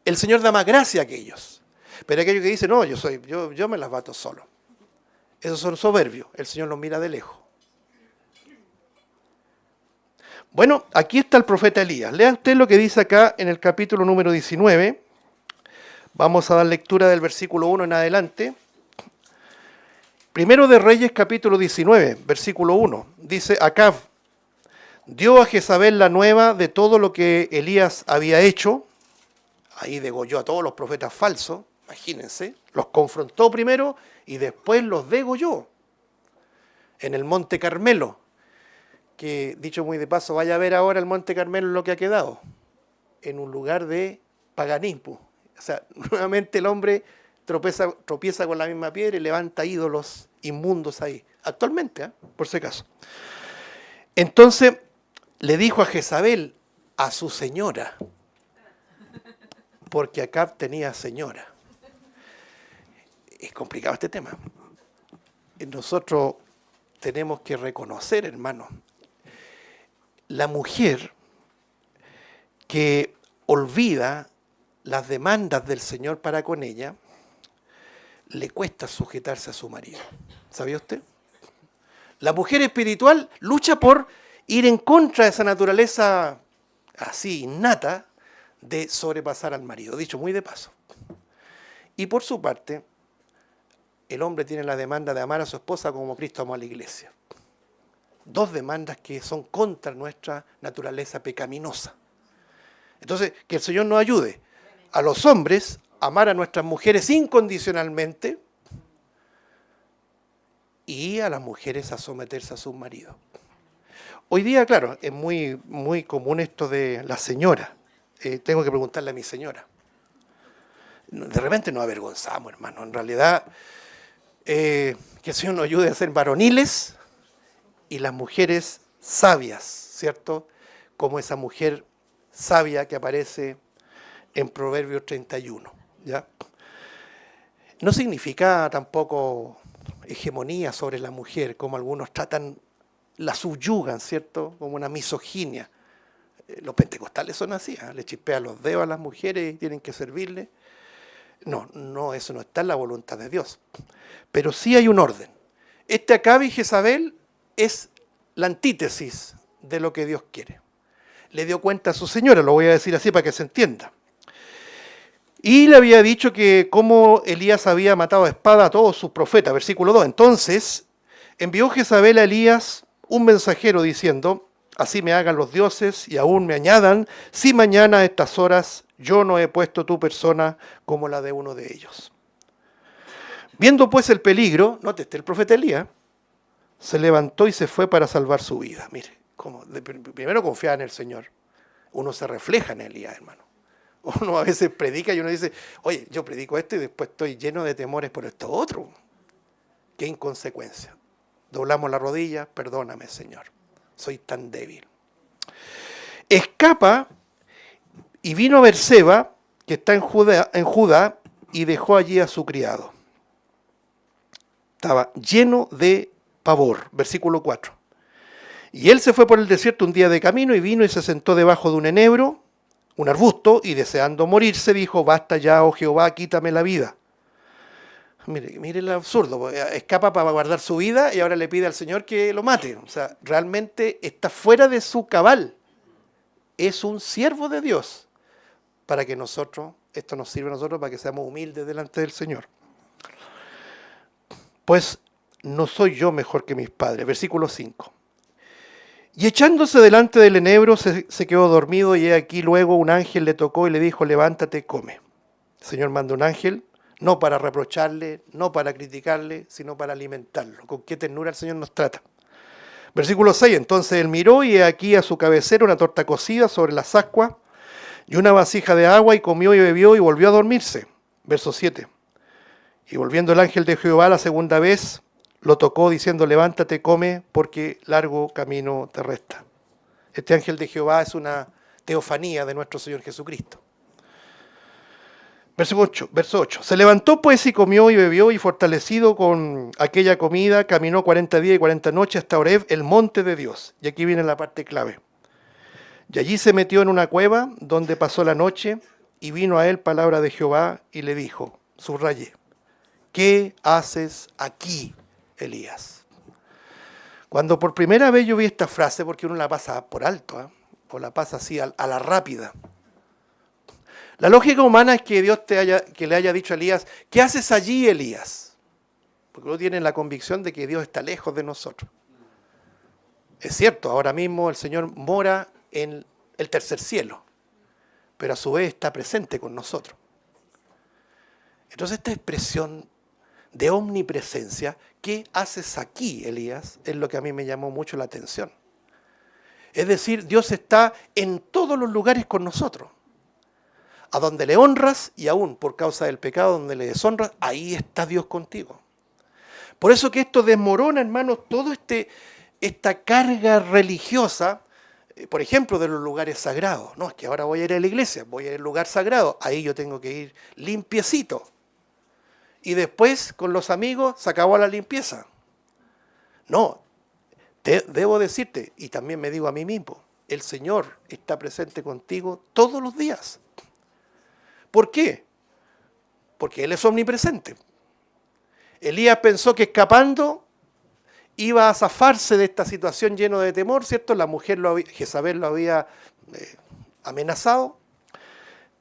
El Señor da más gracia a aquellos. Pero aquellos que dicen, no, yo me las bato solo. Esos son soberbios. El Señor los mira de lejos. Bueno, aquí está el profeta Elías. Lea usted lo que dice acá en el capítulo número 19. Vamos a dar lectura del versículo 1 en adelante. Primero de Reyes, capítulo 19, versículo 1. Dice, Acab dio a Jezabel la nueva de todo lo que Elías había hecho. Ahí degolló a todos los profetas falsos, imagínense. Los confrontó primero y después los degolló en el Monte Carmelo. Que, dicho muy de paso, vaya a ver ahora el Monte Carmelo lo que ha quedado. En un lugar de paganismo. O sea, nuevamente el hombre tropieza con la misma piedra y levanta ídolos inmundos ahí. Actualmente, por si acaso. Entonces, le dijo a Jezabel, a su señora, porque Acab tenía señora. Es complicado este tema. Nosotros tenemos que reconocer, hermano, la mujer que olvida las demandas del Señor para con ella, le cuesta sujetarse a su marido. ¿Sabía usted? La mujer espiritual lucha por ir en contra de esa naturaleza así innata de sobrepasar al marido, dicho muy de paso. Y por su parte, el hombre tiene la demanda de amar a su esposa como Cristo amó a la iglesia. Dos demandas que son contra nuestra naturaleza pecaminosa. Entonces, que el Señor nos ayude a los hombres a amar a nuestras mujeres incondicionalmente y a las mujeres a someterse a sus maridos. Hoy día, claro, es muy común esto de la señora. Tengo que preguntarle a mi señora. De repente nos avergonzamos, hermano. En realidad, que el Señor nos ayude a ser varoniles y las mujeres sabias, ¿cierto? Como esa mujer sabia que aparece en Proverbios 31, ¿ya? No significa tampoco hegemonía sobre la mujer, como algunos tratan, la subyugan, ¿cierto? Como una misoginia. Los pentecostales son así, le chispean los dedos a las mujeres y tienen que servirle. No, eso no está en la voluntad de Dios. Pero sí hay un orden. Este Acab y Jezabel es la antítesis de lo que Dios quiere. Le dio cuenta a su señora, lo voy a decir así para que se entienda. Y le había dicho que como Elías había matado a espada a todos sus profetas, versículo 2. Entonces envió Jezabel a Elías un mensajero diciendo, así me hagan los dioses y aún me añadan, si mañana a estas horas yo no he puesto tu persona como la de uno de ellos. Viendo pues el peligro, nótese, el profeta Elías se levantó y se fue para salvar su vida. Mire, primero confiaba en el Señor. Uno se refleja en Elías, hermano. Uno a veces predica y uno dice, oye, yo predico esto y después estoy lleno de temores por esto otro. Qué inconsecuencia. Doblamos la rodilla, perdóname, Señor. Soy tan débil. Escapa y vino a Berseba, que está en Judá, y dejó allí a su criado. Estaba lleno de pavor. Versículo 4. Y él se fue por el desierto un día de camino y vino y se sentó debajo de un enebro, un arbusto, y deseando morirse dijo, basta ya, oh Jehová, quítame la vida. Mire el absurdo, escapa para guardar su vida y ahora le pide al Señor que lo mate. O sea, realmente está fuera de su cabal. Es un siervo de Dios para que esto nos sirva a nosotros para que seamos humildes delante del Señor. Pues no soy yo mejor que mis padres. Versículo 5. Y echándose delante del enebro se quedó dormido y he aquí luego un ángel le tocó y le dijo, levántate, come. El Señor manda un ángel, no para reprocharle, no para criticarle, sino para alimentarlo. Con qué ternura el Señor nos trata. Versículo 6, entonces él miró y he aquí a su cabecera una torta cocida sobre las ascuas y una vasija de agua, y comió y bebió y volvió a dormirse. Verso 7, y volviendo el ángel de Jehová la segunda vez, lo tocó diciendo, levántate, come, porque largo camino te resta. Este ángel de Jehová es una teofanía de nuestro Señor Jesucristo. Verso 8. Se levantó pues y comió y bebió, y fortalecido con aquella comida, caminó 40 días y 40 noches hasta Horeb, el monte de Dios. Y aquí viene la parte clave. Y allí se metió en una cueva donde pasó la noche, y vino a él palabra de Jehová y le dijo, subrayé, ¿qué haces aquí, Elías? Cuando por primera vez yo vi esta frase, porque uno la pasa por alto, o la pasa así a la rápida. La lógica humana es que Dios que le haya dicho a Elías, ¿qué haces allí, Elías? Porque uno tiene la convicción de que Dios está lejos de nosotros. Es cierto, ahora mismo el Señor mora en el tercer cielo, pero a su vez está presente con nosotros. Entonces esta expresión de omnipresencia, ¿qué haces aquí, Elías? Es lo que a mí me llamó mucho la atención. Es decir, Dios está en todos los lugares con nosotros. A donde le honras y aún por causa del pecado donde le deshonras, ahí está Dios contigo. Por eso que esto desmorona, hermanos, toda esta carga religiosa, por ejemplo, de los lugares sagrados. No, es que ahora voy a ir a la iglesia, voy a ir al lugar sagrado, ahí yo tengo que ir limpiecito. Y después, con los amigos, se acabó la limpieza. No, debo decirte, y también me digo a mí mismo, el Señor está presente contigo todos los días. ¿Por qué? Porque Él es omnipresente. Elías pensó que escapando iba a zafarse de esta situación lleno de temor, ¿cierto? La mujer, Jezabel, lo había amenazado,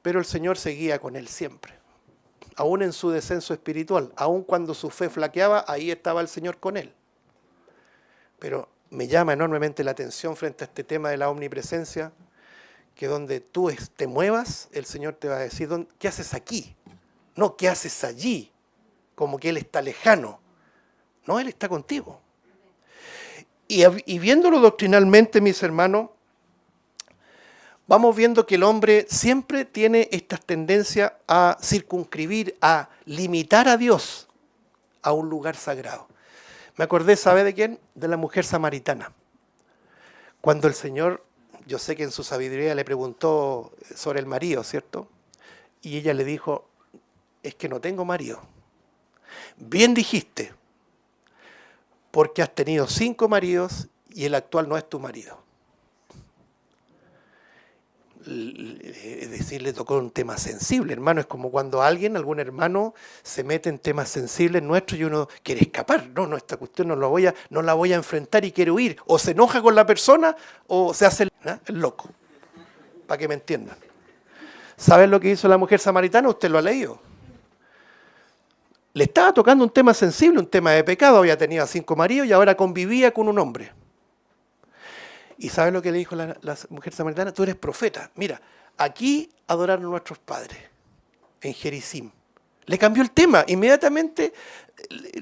pero el Señor seguía con él siempre. Aún en su descenso espiritual, aún cuando su fe flaqueaba, ahí estaba el Señor con él. Pero me llama enormemente la atención frente a este tema de la omnipresencia, que donde tú te muevas, el Señor te va a decir, ¿qué haces aquí? No, ¿qué haces allí? Como que Él está lejano. No, Él está contigo. Y viéndolo doctrinalmente, mis hermanos, vamos viendo que el hombre siempre tiene esta tendencia a circunscribir, a limitar a Dios a un lugar sagrado. Me acordé, ¿sabe de quién? De la mujer samaritana. Cuando el Señor, yo sé que en su sabiduría le preguntó sobre el marido, ¿cierto? Y ella le dijo, es que no tengo marido. Bien dijiste, porque has tenido 5 maridos y el actual no es tu marido. Es decir, le tocó un tema sensible, hermano. Es como cuando algún hermano se mete en temas sensibles nuestros y uno quiere escapar. No, esta cuestión no la voy a enfrentar y quiere huir. O se enoja con la persona o se hace el loco. Para que me entiendan. ¿Saben lo que hizo la mujer samaritana? Usted lo ha leído. Le estaba tocando un tema sensible, un tema de pecado. Había tenido 5 maridos y ahora convivía con un hombre. ¿Y sabes lo que le dijo la mujer samaritana? Tú eres profeta. Mira, aquí adoraron nuestros padres, en Gerizim. Le cambió el tema. Inmediatamente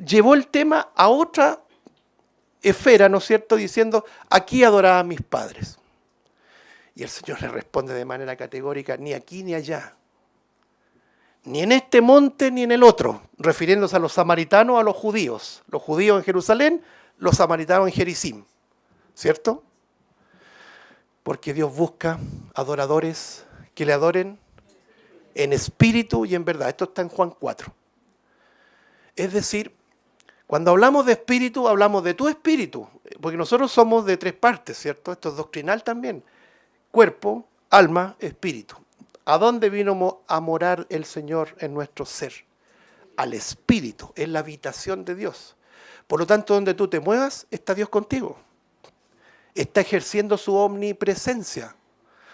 llevó el tema a otra esfera, ¿no es cierto? Diciendo, aquí adoraban mis padres. Y el Señor le responde de manera categórica, ni aquí ni allá. Ni en este monte ni en el otro. Refiriéndose a los samaritanos, a los judíos. Los judíos en Jerusalén, los samaritanos en Gerizim. ¿Cierto? Porque Dios busca adoradores que le adoren en espíritu y en verdad. Esto está en Juan 4. Es decir, cuando hablamos de espíritu, hablamos de tu espíritu. Porque nosotros somos de 3 partes, ¿cierto? Esto es doctrinal también. Cuerpo, alma, espíritu. ¿A dónde vino a morar el Señor en nuestro ser? Al espíritu, en la habitación de Dios. Por lo tanto, donde tú te muevas, está Dios contigo. Está ejerciendo su omnipresencia,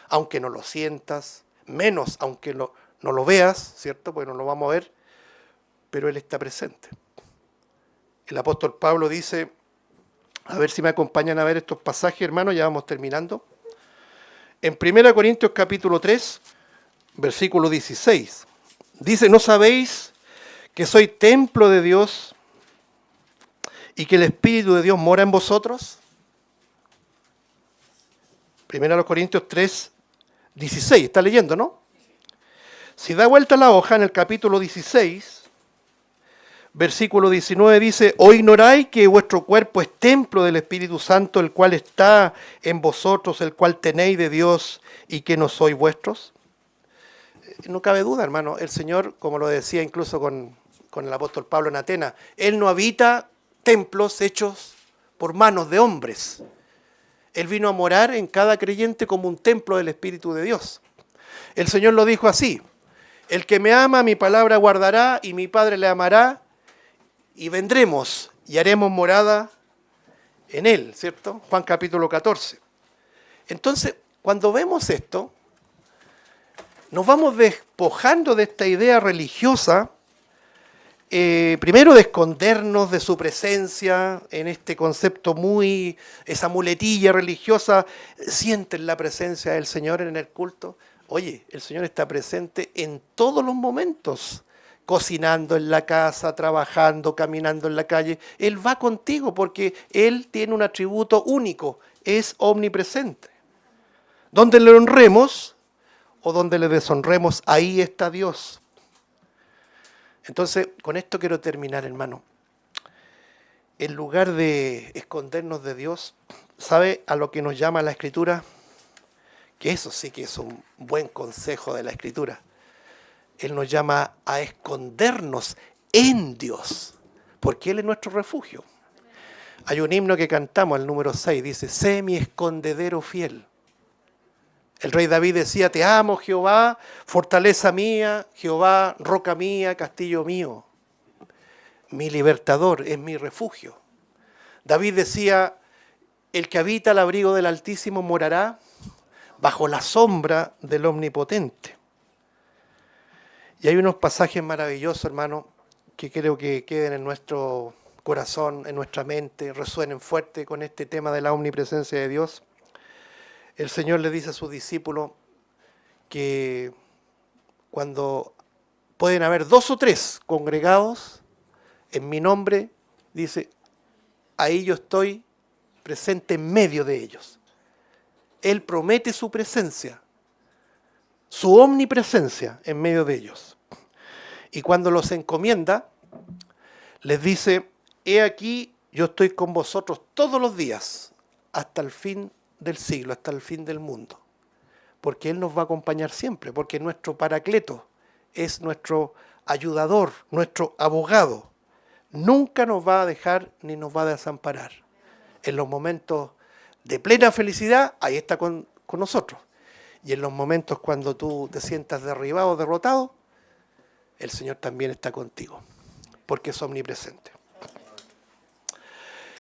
aunque no lo sientas, menos aunque no lo veas, ¿cierto? Porque no lo vamos a ver, pero Él está presente. El apóstol Pablo dice, a ver si me acompañan a ver estos pasajes, hermanos, ya vamos terminando. En 1 Corintios capítulo 3, versículo 16, dice, ¿no sabéis que soy templo de Dios y que el Espíritu de Dios mora en vosotros? 1 Corintios 3, 16. ¿Está leyendo, no? Si da vuelta la hoja en el capítulo 16, versículo 19 dice: ¿O ignoráis que vuestro cuerpo es templo del Espíritu Santo, el cual está en vosotros, el cual tenéis de Dios, y que no sois vuestros? No cabe duda, hermano, el Señor, como lo decía incluso con el apóstol Pablo en Atenas, Él no habita templos hechos por manos de hombres. Él vino a morar en cada creyente como un templo del Espíritu de Dios. El Señor lo dijo así: el que me ama, mi palabra guardará, y mi Padre le amará, y vendremos y haremos morada en él, ¿cierto? Juan capítulo 14. Entonces, cuando vemos esto, nos vamos despojando de esta idea religiosa, primero de escondernos de su presencia, en este concepto esa muletilla religiosa, sienten la presencia del Señor en el culto. Oye, el Señor está presente en todos los momentos, cocinando en la casa, trabajando, caminando en la calle. Él va contigo porque Él tiene un atributo único, es omnipresente. Donde le honremos o donde le deshonremos, ahí está Dios. Entonces, con esto quiero terminar, hermano. En lugar de escondernos de Dios, ¿sabe a lo que nos llama la Escritura? Que eso sí que es un buen consejo de la Escritura. Él nos llama a escondernos en Dios, porque Él es nuestro refugio. Hay un himno que cantamos, el número 6, dice: sé mi escondedero fiel. El rey David decía: te amo, Jehová, fortaleza mía, Jehová, roca mía, castillo mío. Mi libertador es mi refugio. David decía: el que habita al abrigo del Altísimo morará bajo la sombra del Omnipotente. Y hay unos pasajes maravillosos, hermano, que creo que queden en nuestro corazón, en nuestra mente, resuenen fuerte con este tema de la omnipresencia de Dios. El Señor le dice a sus discípulos que cuando pueden haber 2 o 3 congregados en mi nombre, dice, ahí yo estoy presente en medio de ellos. Él promete su presencia, su omnipresencia en medio de ellos. Y cuando los encomienda, les dice: he aquí, yo estoy con vosotros todos los días, hasta el fin del siglo, hasta el fin del mundo. Porque Él nos va a acompañar siempre, porque nuestro Paracleto es nuestro ayudador, nuestro abogado. Nunca nos va a dejar ni nos va a desamparar. En los momentos de plena felicidad, ahí está con nosotros. Y en los momentos cuando tú te sientas derribado, derrotado, el Señor también está contigo, porque es omnipresente.